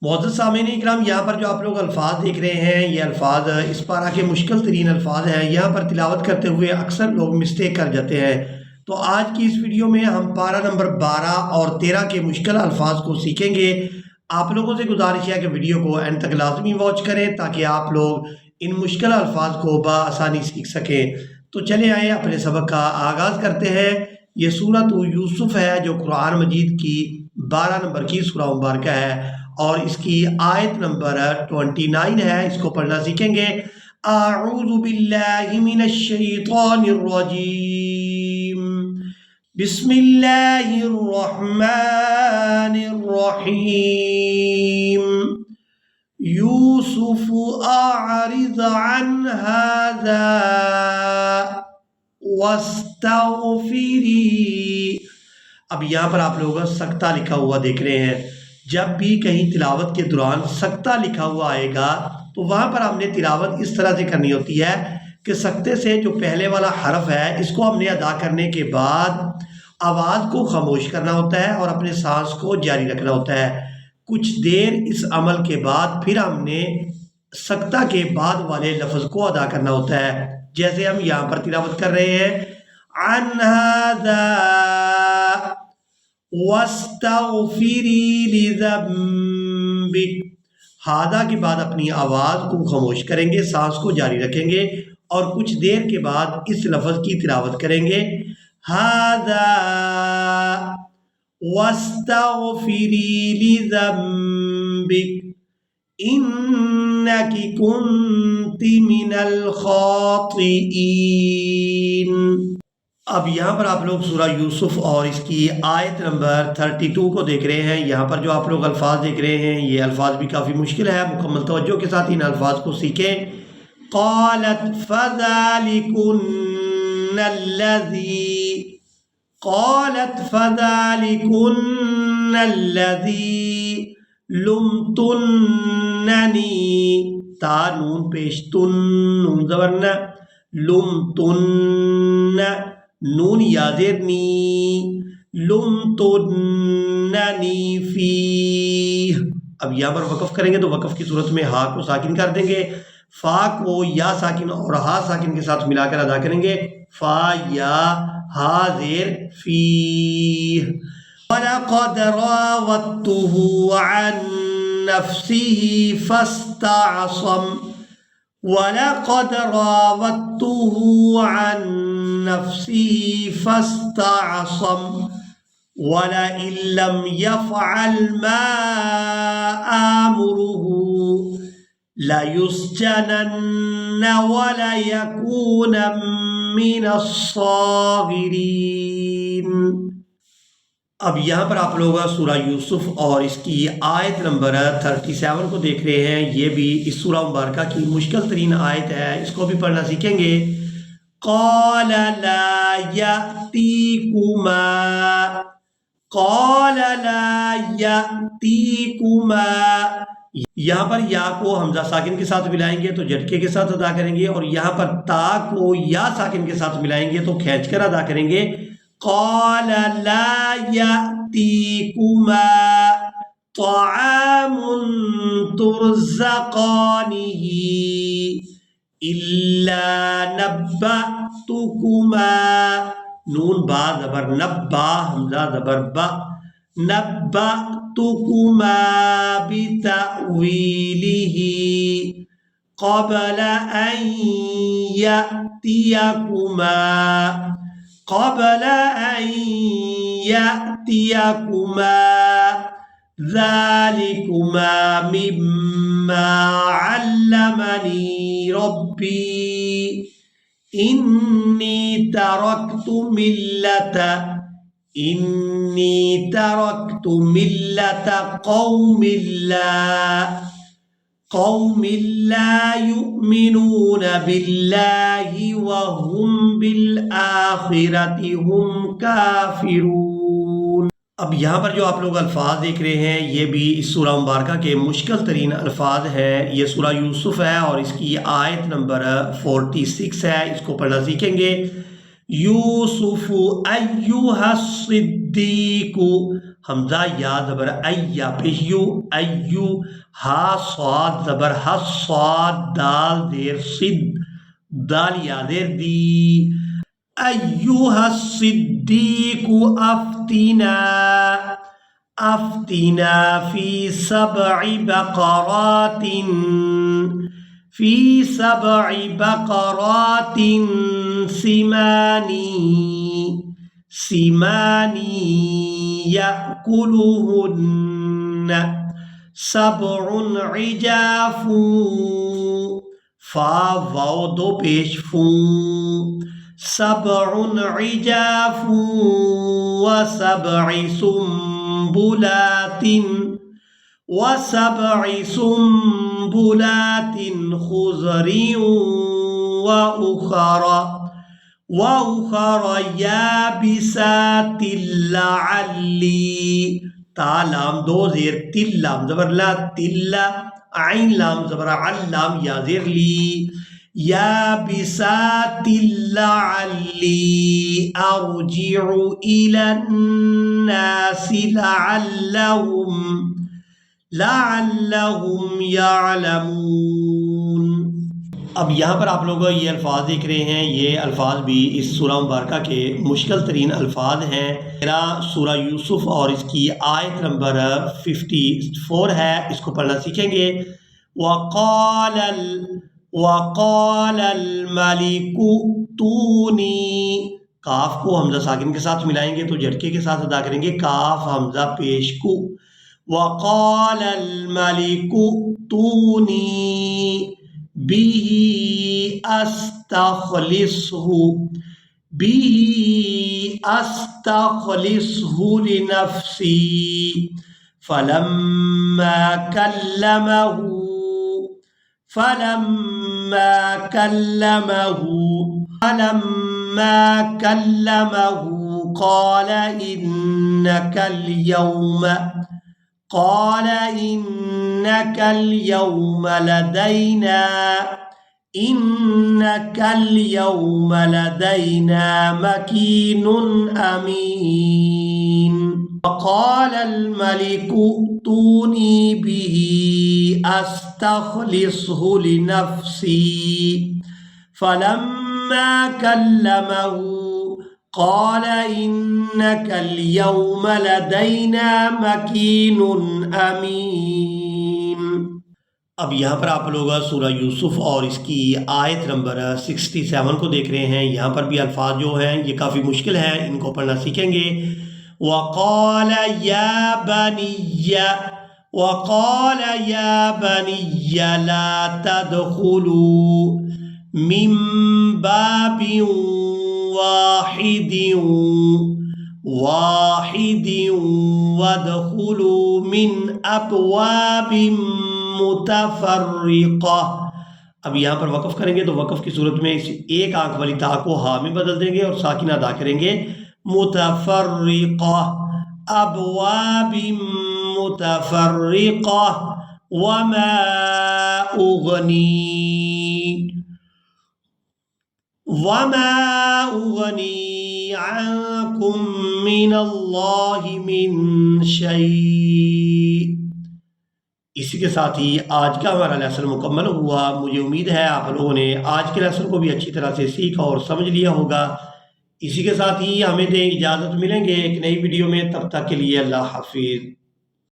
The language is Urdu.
معزز سامعین اکرام، یہاں پر جو آپ لوگ الفاظ دیکھ رہے ہیں یہ الفاظ اس پارہ کے مشکل ترین الفاظ ہیں۔ یہاں پر تلاوت کرتے ہوئے اکثر لوگ مسٹیک کر جاتے ہیں، تو آج کی اس ویڈیو میں ہم پارہ نمبر 12 اور 13 کے مشکل الفاظ کو سیکھیں گے۔ آپ لوگوں سے گزارش ہے کہ ویڈیو کو اینڈ تک لازمی واچ کریں تاکہ آپ لوگ ان مشکل الفاظ کو بآسانی سیکھ سکیں۔ تو چلے آئیں اپنے سبق کا آغاز کرتے ہیں۔ یہ سورۃ یوسف ہے جو قرآن مجید کی 12 نمبر کی سورہ مبارکہ ہے اور اس کی آیت نمبر 29 ہے۔ اس کو پڑھنا سیکھیں گے۔ اعوذ باللہ من الشیطان الرجیم، بسم اللہ الرحمن الرحیم، یوسف اعرض عن هذا واستغفری۔ اب یہاں پر آپ لوگ سکتہ لکھا ہوا دیکھ رہے ہیں۔ جب بھی کہیں تلاوت کے دوران سکتہ لکھا ہوا آئے گا تو وہاں پر ہم نے تلاوت اس طرح سے کرنی ہوتی ہے کہ سکتے سے جو پہلے والا حرف ہے اس کو ہم نے ادا کرنے کے بعد آواز کو خاموش کرنا ہوتا ہے اور اپنے سانس کو جاری رکھنا ہوتا ہے۔ کچھ دیر اس عمل کے بعد پھر ہم نے سکتہ کے بعد والے لفظ کو ادا کرنا ہوتا ہے، جیسے ہم یہاں پر تلاوت کر رہے ہیں عن هذا واستغفری لذنبک۔ ہادہ کے بعد اپنی آواز کو خاموش کریں گے، سانس کو جاری رکھیں گے اور کچھ دیر کے بعد اس لفظ کی تلاوت کریں گے ہادہ واستغفری لذنبک انک کنت من الخاطئین۔ اب یہاں پر آپ لوگ سورہ یوسف اور اس کی آیت نمبر 32 کو دیکھ رہے ہیں۔ یہاں پر جو آپ لوگ الفاظ دیکھ رہے ہیں یہ الفاظ بھی کافی مشکل ہے، مکمل توجہ کے ساتھ ان الفاظ کو سیکھیں۔ قالت فذلکن الذی لمتننی، تا نون پیش، تن نون زبر نہ، لمتن نون یازر نی، لمتننی فیہ۔ اب یہاں پر وقف کریں گے تو وقف کی صورت میں ہا کو ساکن کر دیں گے، فا کو یا ساکن اور ہا ساکن کے ساتھ ملا کر ادا کریں گے، فا یا ہا زیر فیہ۔ وَلَقَدْ رَاوَدتُّهُ عَن نَفْسِهِ فَاسْتَعْصَمَ، وَلَقَدْ رَاوَدتُّهُ عَن نَفْسِهِ فَاسْتَعْصَمَ وَلَئِن لَّمْ يَفْعَلْ مَا آمُرُهُ لَيُسْجَنَنَّ وَلَيَكُونًا مِّنَ الصَّاغِرِينَ۔ اب یہاں پر آپ لوگ سورہ یوسف اور اس کی آیت نمبر 37 کو دیکھ رہے ہیں۔ یہ بھی اس سورہ مبارکہ کی مشکل ترین آیت ہے، اس کو بھی پڑھنا سیکھیں گے۔ قال لا یأتیکما، قال لا یأتیکما، یہاں پر یا کو حمزہ ساکن کے ساتھ ملائیں گے تو جھٹکے کے ساتھ ادا کریں گے، اور یہاں پر تا کو یا ساکن کے ساتھ ملائیں گے تو کھینچ کر ادا کریں گے۔ قال لا یأتیکما طعام ترزقانہ الا نبأتکما، نون با زبر نبا، حمزہ زبر با، نبأتکما بتأویلہ قبل ان یأتیکما، قبل ان یأتیکما ذالکما مما علمنی ربی انی ترکت ملت قوم لا یؤمنون باللہ وهم بالآخرۃ هم کافرون۔ اب یہاں پر جو آپ لوگ الفاظ دیکھ رہے ہیں یہ بھی اس سورہ مبارکہ کے مشکل ترین الفاظ ہیں۔ یہ سورہ یوسف ہے اور اس کی آیت نمبر 46 ہے، اس کو پڑھنا سیکھیں گے۔ یوسف ایہا الصدیق حمزہ یا زبر یا پیش یو ایو، ہا صاد زبر حس صاد دال زیر صد دال یا زیر دی، ایوہا الصدیق افتنا افتنا فی سبع بقرات سمانی یأکلہن سبع عجاف فا واو دو پیش فون، سبع عجاف وسبع سنبلات خضر وأخر يابسات لعلی، تا لام دو زیر تل لام زبر لا تل، عین لام زبر علام یا زیر لی، یابسات لعلی ارجع الى الناس لعلهم يعلمون۔ اب یہاں پر آپ لوگ یہ الفاظ دیکھ رہے ہیں، یہ الفاظ بھی اس سورہ مبارکہ کے مشکل ترین الفاظ ہیں۔ میرا سورہ یوسف اور اس کی آیت نمبر 54 ہے، اس کو پڑھنا سیکھیں گے۔ وقال الملك ائتوني، کاف کو حمزہ ساکن کے ساتھ ملائیں گے تو جھٹکے کے ساتھ ادا کریں گے، کاف حمزہ پیش کو۔ وقال الملك ائتوني به استخلصه لنفسي فلما كلمه قال إنك اليوم لدينا مكين أمين۔ وقال الملك ائتوني به استخلصه لنفسي فلما كلمه قال إنك اليوم لدينا مكين أمين۔ اب یہاں پر آپ لوگ سورہ یوسف اور اس کی آیت نمبر 67 کو دیکھ رہے ہیں، یہاں پر بھی الفاظ جو ہیں یہ کافی مشکل ہیں، ان کو پڑھنا سیکھیں گے۔ وقال يا بني لا تدخلوا من باب واحد وادخلوا من ابواب متفرقہ۔ اب یہاں پر وقف کریں گے تو وقف کی صورت میں اس ایک آنکھ والی تا کو ہا میں بدل دیں گے اور ساکن ادا کریں گے، متفرقہ، ابواب متفرقہ، وما اغنی عنکم من اللہ من شیء۔ اسی کے ساتھ ہی آج کا ہمارا لیسن مکمل ہوا۔ مجھے امید ہے آپ لوگوں نے آج کے لیسن کو بھی اچھی طرح سے سیکھا اور سمجھ لیا ہوگا۔ اسی کے ساتھ ہی ہمیں دیں اجازت، ملیں گے ایک نئی ویڈیو میں، تب تک کے لیے اللہ حافظ۔